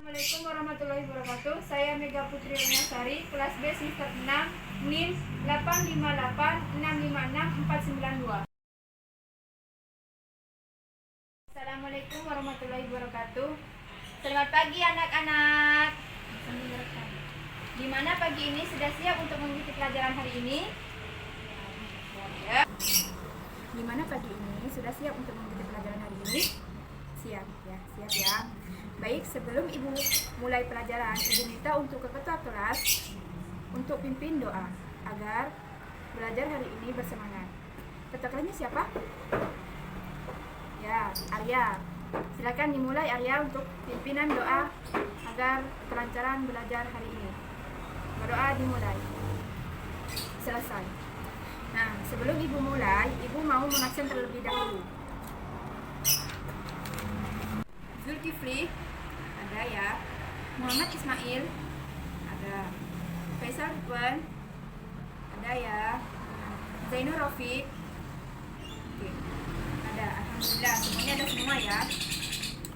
Assalamualaikum warahmatullahi wabarakatuh. Saya Mega Putri Renasari, kelas B semester 6, NIM 858656492. Assalamualaikum warahmatullahi wabarakatuh. Selamat pagi anak-anak. Di mana pagi ini sudah siap untuk mengikuti pelajaran hari ini? Ya. Di mana pagi ini sudah siap untuk mengikuti pelajaran hari ini? Siap ya, siap ya. Baik, sebelum Ibu mulai pelajaran, Ibu minta untuk ke ketua kelas untuk pimpin doa agar belajar hari ini bersemangat. Ketua kelasnya siapa? Ya, Arya. Silakan dimulai Arya untuk pimpinan doa agar kelancaran belajar hari ini. Berdoa dimulai. Selesai. Nah, sebelum Ibu mulai, Ibu mau mengabsen terlebih dahulu. Zulkifli ada ya, Muhammad Ismail ada, Faisal Ridwan ada ya, Zainur Rafiq ada. Alhamdulillah semuanya ada semua ya.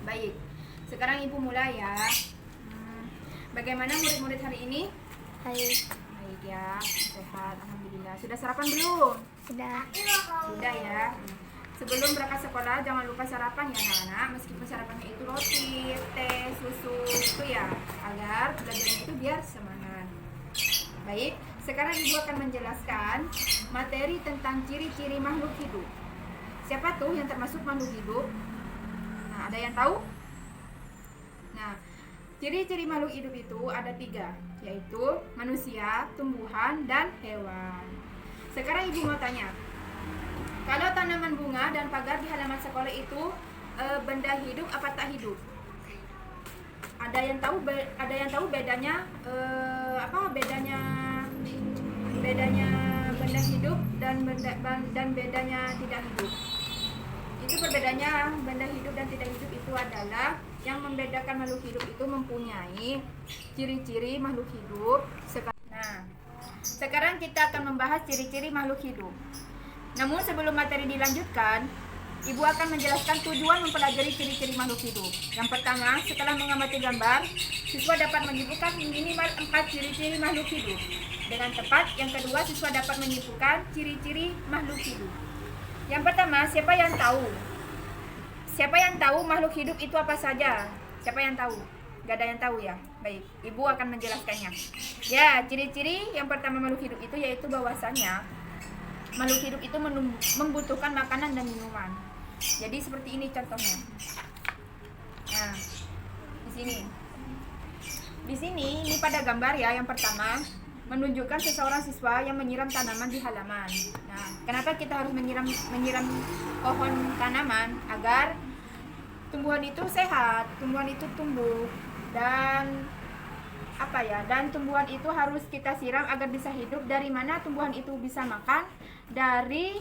Baik, sekarang Ibu mulai ya. Bagaimana murid-murid hari ini? Baik. Baik ya, sehat alhamdulillah. Sudah sarapan belum? Sudah. Sudah ya. Sebelum berangkat sekolah jangan lupa sarapan ya anak-anak, meskipun sarapannya itu roti, teh, susu itu ya, agar belajarnya itu biar semangat. Baik, sekarang Ibu akan menjelaskan materi tentang ciri-ciri makhluk hidup. Siapa tuh yang termasuk makhluk hidup? Nah, ada yang tahu? Nah, ciri-ciri makhluk hidup itu ada 3, yaitu manusia, tumbuhan, dan hewan. Sekarang Ibu mau tanya, kalau tanaman bunga dan pagar di halaman sekolah itu benda hidup apa tak hidup? Ada yang tahu bedanya bedanya benda hidup dan bedanya tidak hidup? Itu perbedaannya benda hidup dan tidak hidup itu adalah yang membedakan makhluk hidup itu mempunyai ciri-ciri makhluk hidup. Nah, sekarang kita akan membahas ciri-ciri makhluk hidup. Namun sebelum materi dilanjutkan, Ibu akan menjelaskan tujuan mempelajari ciri-ciri makhluk hidup. Yang pertama, setelah mengamati gambar, siswa dapat menyebutkan minimal 4 ciri-ciri makhluk hidup dengan tepat. Yang kedua, siswa dapat menyebutkan ciri-ciri makhluk hidup. Yang pertama, siapa yang tahu? Siapa yang tahu makhluk hidup itu apa saja? Siapa yang tahu? Gak ada yang tahu ya? Baik, Ibu akan menjelaskannya. Ya, ciri-ciri yang pertama makhluk hidup itu yaitu bahwasannya makhluk hidup itu membutuhkan makanan dan minuman. Jadi seperti ini contohnya. Nah, di sini ini pada gambar ya, yang pertama menunjukkan seseorang siswa yang menyiram tanaman di halaman. Nah, kenapa kita harus menyiram pohon tanaman? Agar tumbuhan itu sehat, tumbuhan itu tumbuh dan dan tumbuhan itu harus kita siram agar bisa hidup. Dari mana tumbuhan itu bisa makan? Dari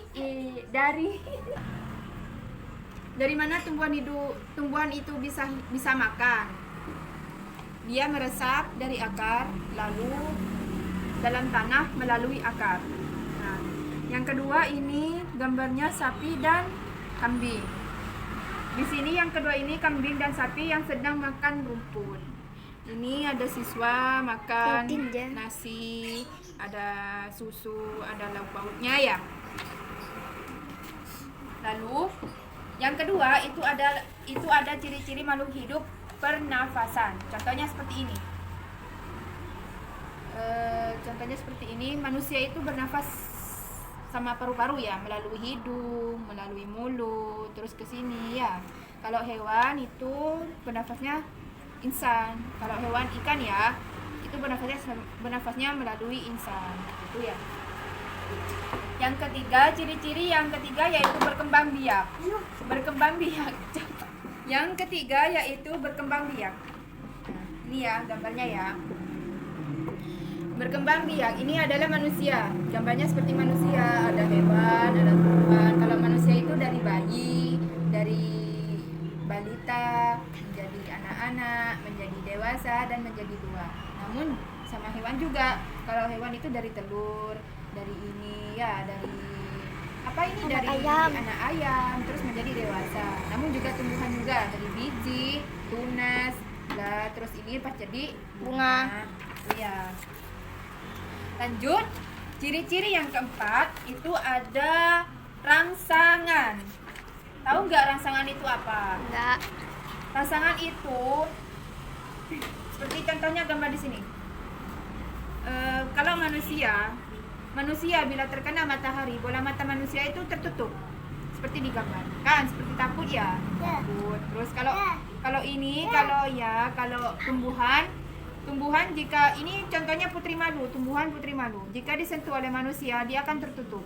mana tumbuhan itu bisa makan? Dia meresap dari akar lalu dalam tanah melalui akar. Nah, yang kedua ini gambarnya sapi dan kambing. Di sini yang kedua ini kambing dan sapi yang sedang makan rumput. Ini ada siswa makan nasi, ada susu, ada lauk pauknya ya. Lalu yang kedua itu ada ciri-ciri makhluk hidup pernafasan. Contohnya seperti ini. Manusia itu bernafas sama paru-paru ya, melalui hidung, melalui mulut, terus ke sini ya. Kalau hewan itu bernafasnya insan. Kalau hewan ikan ya, itu bernafasnya melalui insan. Itu ya. Yang ketiga, ciri-ciri yang ketiga yaitu berkembang biak. Yang ketiga yaitu berkembang biak. Nah, ini ya gambarnya ya. Berkembang biak ini adalah manusia. Gambarnya seperti manusia, ada hewan, ada tumbuhan. Kalau manusia itu dari bayi, dari balita, menjadi anak-anak, menjadi dewasa, dan menjadi tua. Namun sama hewan juga. Kalau hewan itu dari telur, dari ini ya, dari anak ayam, terus menjadi dewasa. Namun juga tumbuhan juga dari biji, tunas, Lah, terus ini pas jadi Bunga. Iya. Lanjut, ciri-ciri yang keempat itu ada rangsangan. Tahu nggak rangsangan itu apa? Enggak. Rangsangan itu seperti contohnya gambar di sini. Kalau manusia bila terkena matahari, bola mata manusia itu tertutup. Seperti di gambar. Kan seperti takut ya? Takut. Terus kalau tumbuhan jika ini contohnya putri malu, tumbuhan putri malu. Jika disentuh oleh manusia, dia akan tertutup.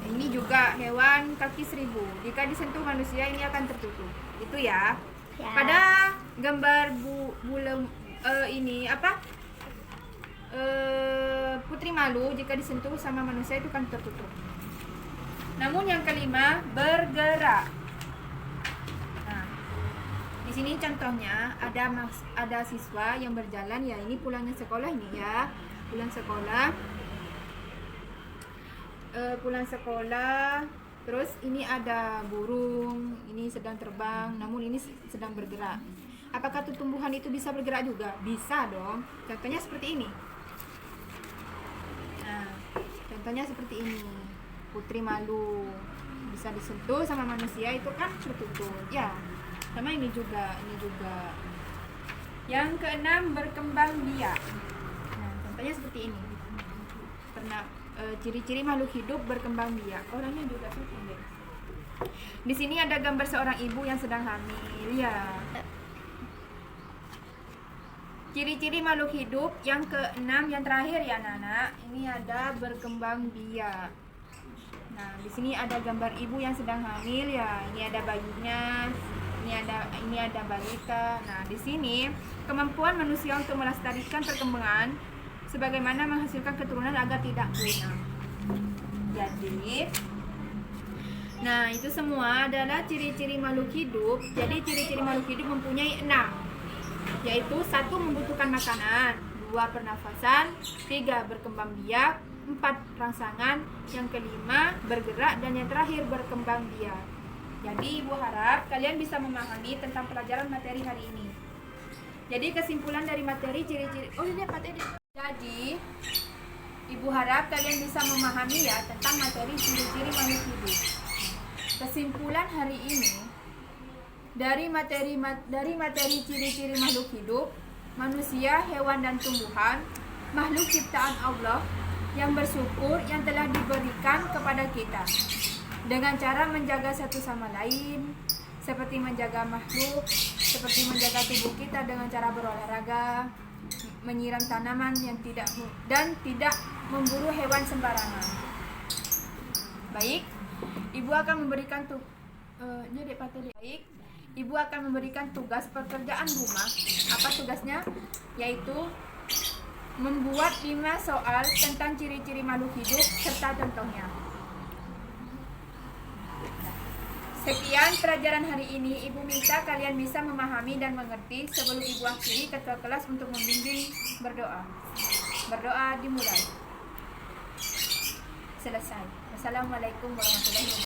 Ini juga hewan kaki seribu. Jika disentuh manusia, ini akan tertutup. Itu ya. Ya. Pada gambar putri malu, jika disentuh sama manusia itu kan tertutup. Namun yang kelima, bergerak. Nah, di sini contohnya ada siswa yang berjalan ya, ini pulangnya sekolah ini ya, pulang sekolah. Terus ini ada burung, ini sedang terbang, namun ini sedang bergerak. Apakah tumbuhan itu bisa bergerak juga? Bisa dong. Contohnya seperti ini. Nah, contohnya seperti ini. Putri malu bisa disentuh sama manusia itu kan tertutup. Ya, sama ini juga. Yang keenam, berkembang biak. Nah, contohnya seperti ini. Ciri-ciri makhluk hidup berkembang biak. Orangnya juga seperti ini. Di sini ada gambar seorang ibu yang sedang hamil ya. Ciri-ciri makhluk hidup yang keenam, yang terakhir ya anak-anak, ini ada berkembang biak. Nah, di sini ada gambar ibu yang sedang hamil ya. Ini ada bayinya, ini ada balita. Nah, di sini kemampuan manusia untuk melestarikan perkembangan sebagaimana menghasilkan keturunan agar tidak punah. Jadi, nah itu semua adalah ciri-ciri makhluk hidup. Jadi ciri-ciri makhluk hidup mempunyai 6, yaitu 1 membutuhkan makanan, 2 pernafasan, 3 berkembang biak, 4 rangsangan, yang kelima bergerak, dan yang terakhir berkembang biak. Jadi ibu harap kalian bisa memahami tentang pelajaran materi hari ini. Jadi kesimpulan dari materi ciri-ciri Jadi ibu harap kalian bisa memahami ya tentang materi ciri-ciri makhluk hidup. Kesimpulan hari ini dari materi ciri-ciri makhluk hidup, manusia, hewan dan tumbuhan, makhluk ciptaan Allah yang bersyukur yang telah diberikan kepada kita dengan cara menjaga satu sama lain, seperti menjaga makhluk, seperti menjaga tubuh kita dengan cara berolahraga, menyiram tanaman dan tidak memburu hewan sembarangan. Baik, ibu akan memberikan Ibu akan memberikan tugas pekerjaan rumah. Apa tugasnya? Yaitu membuat 5 soal tentang ciri-ciri makhluk hidup serta contohnya. Sekian pelajaran hari ini. Ibu minta kalian bisa memahami dan mengerti. Sebelum ibu akhiri, ketua kelas untuk membimbing berdoa. Berdoa dimulai. Selesai. Wassalamualaikum warahmatullahi wabarakatuh.